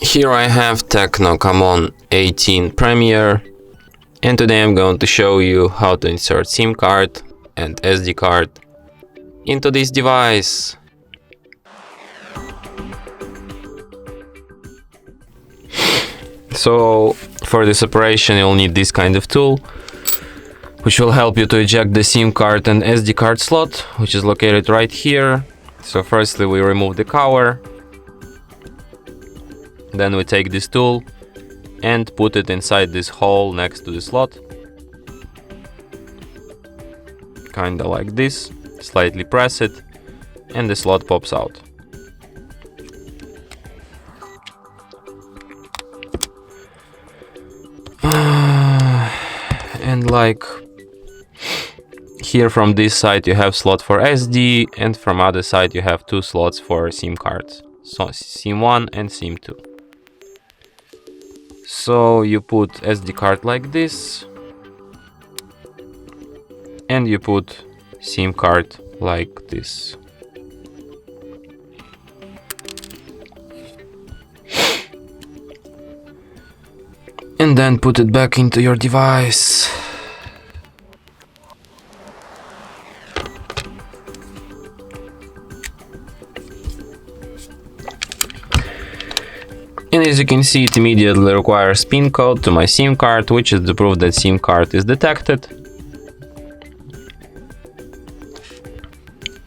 Here I have Tecno Camon 18 Premier, and today I'm going to show you how to insert SIM card and SD card into this device. So for this operation you'll need this kind of tool, which will help you to eject the SIM card and SD card slot, which is located right here. So firstly we remove the cover, then we take this tool and put it inside this hole next to the slot, kinda like this. Slightly press it and the slot pops out. And like here from this side you have slot for SD, and from other side you have two slots for SIM cards, so SIM 1 and SIM 2. So you put SD card like this, and you put SIM card like this. And then put it back into your device. And as you can see, it immediately requires PIN code to my SIM card, which is the proof that SIM card is detected.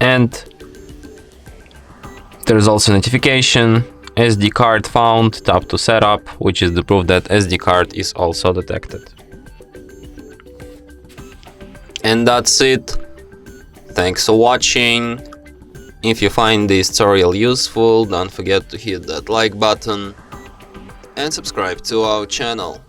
And there's also notification, SD card found, tap to setup, which is the proof that SD card is also detected. And that's it. Thanks for watching. If you find this tutorial useful, don't forget to hit that like button and subscribe to our channel.